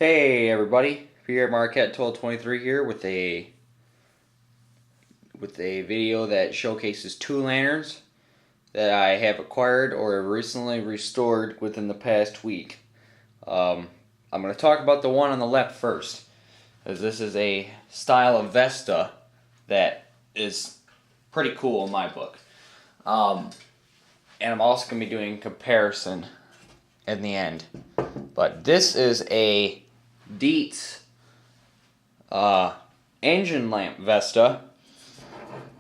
Hey everybody, here at Marquette 1223 here with a video that showcases two lanterns that I have acquired or recently restored within the past week. I'm going to talk about the one on the left first, as this is a style of Vesta that is pretty cool in my book. And I'm also going to be doing a comparison in the end. But this is a Dietz engine lamp Vesta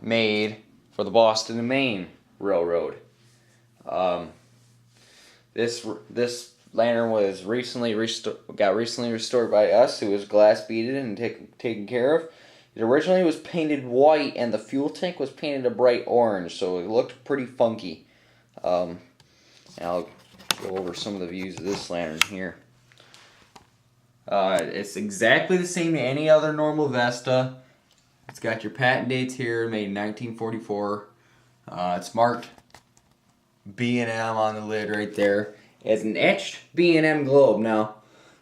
made for the Boston and Maine Railroad. This lantern was recently restored by us. It was glass beaded and taken care of. It originally was painted white, and the fuel tank was painted a bright orange, so it looked pretty funky. And I'll go over some of the views of this lantern here. It's exactly the same to any other normal Vesta. It's got your patent dates here, made in 1944. It's marked B&M on the lid right there. It's an etched B&M globe. Now,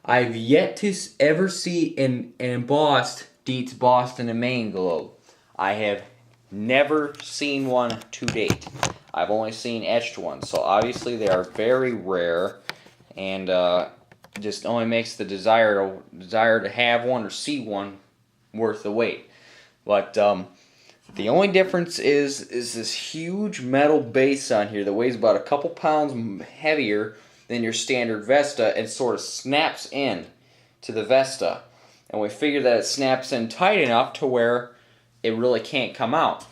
I've yet to ever see an embossed Dietz Boston and Maine globe. I have never seen one to date. I've only seen etched ones, so obviously they are very rare, and just only makes the desire to have one or see one worth the wait. But the only difference is this huge metal base on here that weighs about a couple pounds heavier than your standard Vesta, and sort of snaps in to the Vesta. And we figure that it snaps in tight enough to where it really can't come out.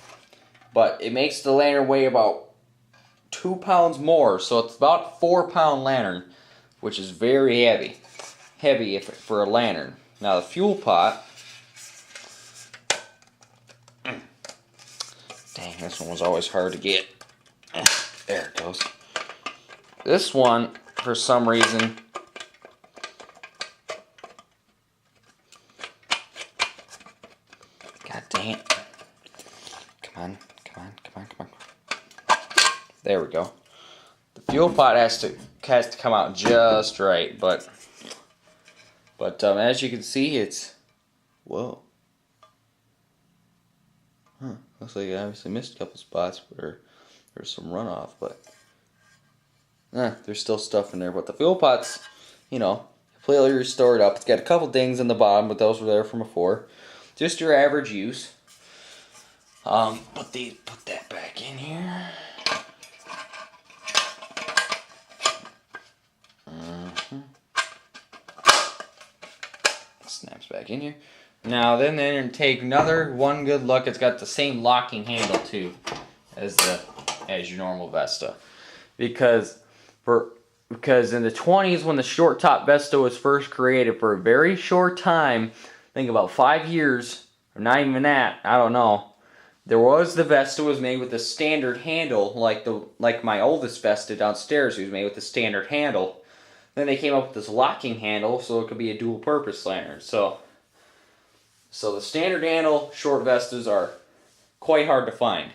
But it makes the lantern weigh about 2 pounds more, so it's about a 4-pound lantern, which is very heavy for a lantern. Now the fuel pot, dang, this one was always hard to get. There it goes. This one, for some reason, god dang it. Come on. There we go. The fuel pot has to come out just right, but as you can see, it's whoa. Looks like I obviously missed a couple spots where there's some runoff, but there's still stuff in there. But the fuel pot's, completely restored up. It's got a couple dings in the bottom, but those were there from before. Just your average use. Put that back in here. Snaps back in here. Now then take another one good look. It's got the same locking handle too as your normal Vesta, because in the 20s, when the short top Vesta was first created, for a very short time, I think about 5 years, or not even that, I don't know, the Vesta was made with a standard handle, like my oldest Vesta downstairs, was made with a standard handle. Then they came up with this locking handle, so it could be a dual purpose lantern. So the standard handle short Vestas are quite hard to find.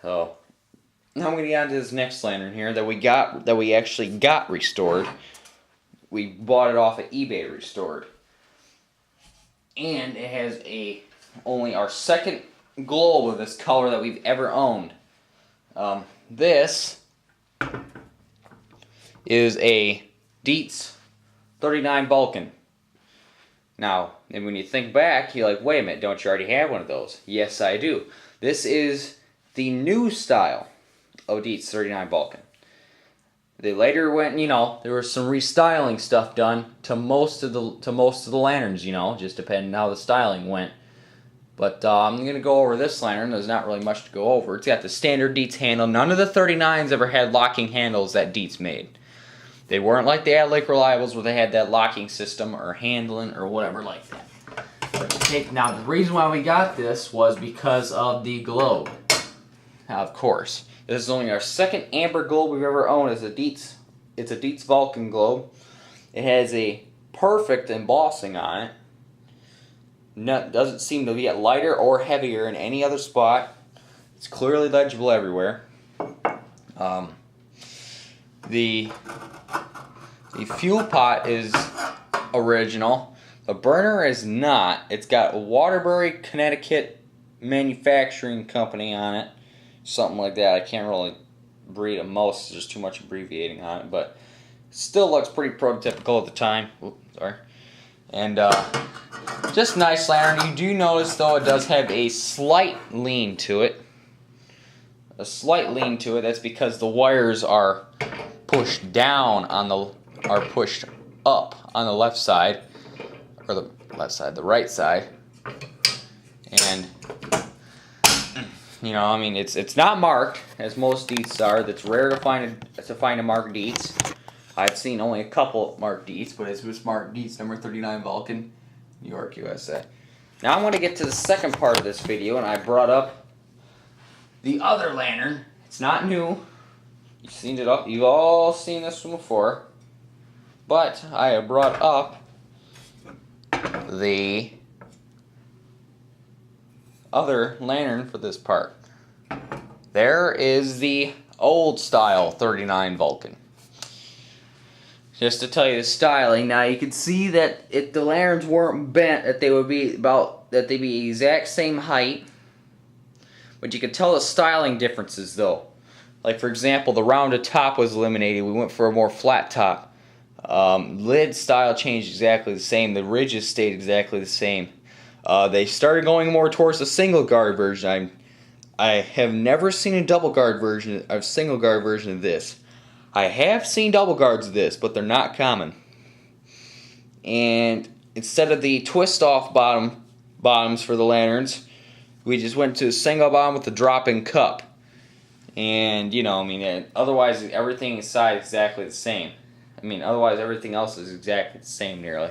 So now I'm going to get on to this next lantern here that we actually got restored. We bought it off of eBay restored. And it has only our second globe of this color that we've ever owned. This is a Dietz 39 Vulcan. Now, and when you think back, you're like, wait a minute, don't you already have one of those? Yes, I do. This is the new style of Dietz 39 Vulcan. They later went, there was some restyling stuff done to most of the lanterns, just depending on how the styling went. But I'm going to go over this lantern. There's not really much to go over. It's got the standard Dietz handle. None of the 39s ever had locking handles that Dietz made. They weren't like the Adlake Reliables where they had that locking system or handling or whatever like that. Now, the reason why we got this was because of the globe. Now, of course, this is only our second amber globe we've ever owned. It's a Dietz Vulcan globe. It has a perfect embossing on it. Doesn't seem to get lighter or heavier in any other spot. It's clearly legible everywhere. The fuel pot is original. The burner is not. It's got Waterbury, Connecticut Manufacturing Company on it. Something like that. I can't really read it most. There's too much abbreviating on it. But it still looks pretty prototypical at the time. Oops, sorry. And just nice lantern. You do notice, though, it does have a slight lean to it. A slight lean to it. That's because the wires are pushed down on the, are pushed up on the left side, or the left side, the right side. And you know, I mean, it's not marked as most Dietz are. That's rare to find a marked Dietz. I've seen only a couple marked Dietz, but it's was marked Dietz number 39 Vulcan, New York, USA. Now I'm going to get to the second part of this video, and I brought up the other lantern. It's not new. You've seen it up. You've all seen this one before. But I have brought up the other lantern for this part. There is the old style 39 Vulcan. Just to tell you the styling, now you can see that if the lanterns weren't bent, that they would be the exact same height. But you can tell the styling differences though. Like for example, the rounded top was eliminated. We went for a more flat top. Lid style changed exactly the same. The ridges stayed exactly the same. They started going more towards the single guard version. I have never seen a double guard version, a single guard version of this. I have seen double guards of this, but they're not common. And instead of the twist off bottoms for the lanterns, we just went to a single bottom with a drop-in cup. And you know, I mean, otherwise everything inside is exactly the same. I mean, otherwise everything else is exactly the same nearly.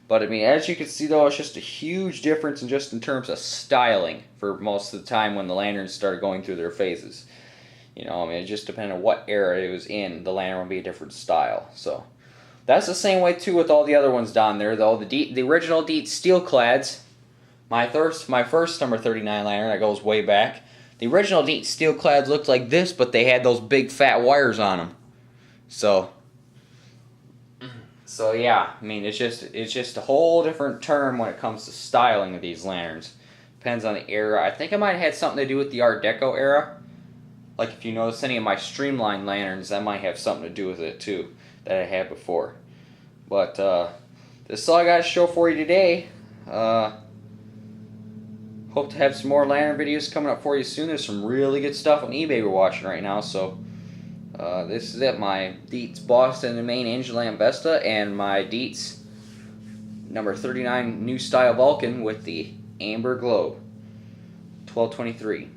But I mean, as you can see though, it's just a huge difference in terms of styling for most of the time when the lanterns started going through their phases. You know, I mean, it just depended on what era it was in. The lantern would be a different style. So that's the same way too with all the other ones down there, though. The original Dietz steel clads. My first number 39 lantern that goes way back. The original Dietz steel clads looked like this, but they had those big fat wires on them. So yeah, I mean, it's just a whole different term when it comes to styling of these lanterns. Depends on the era. I think it might have had something to do with the Art Deco era. Like if you notice any of my streamlined lanterns, that might have something to do with it too, that I had before. But this is all I got to show for you today. Hope to have some more lantern videos coming up for you soon. There's some really good stuff on eBay we're watching right now. So this is it, my Dietz Boston and Maine Engine Lamp Vesta and my Dietz number 39 new style Vulcan with the amber glow. 1223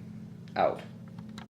out.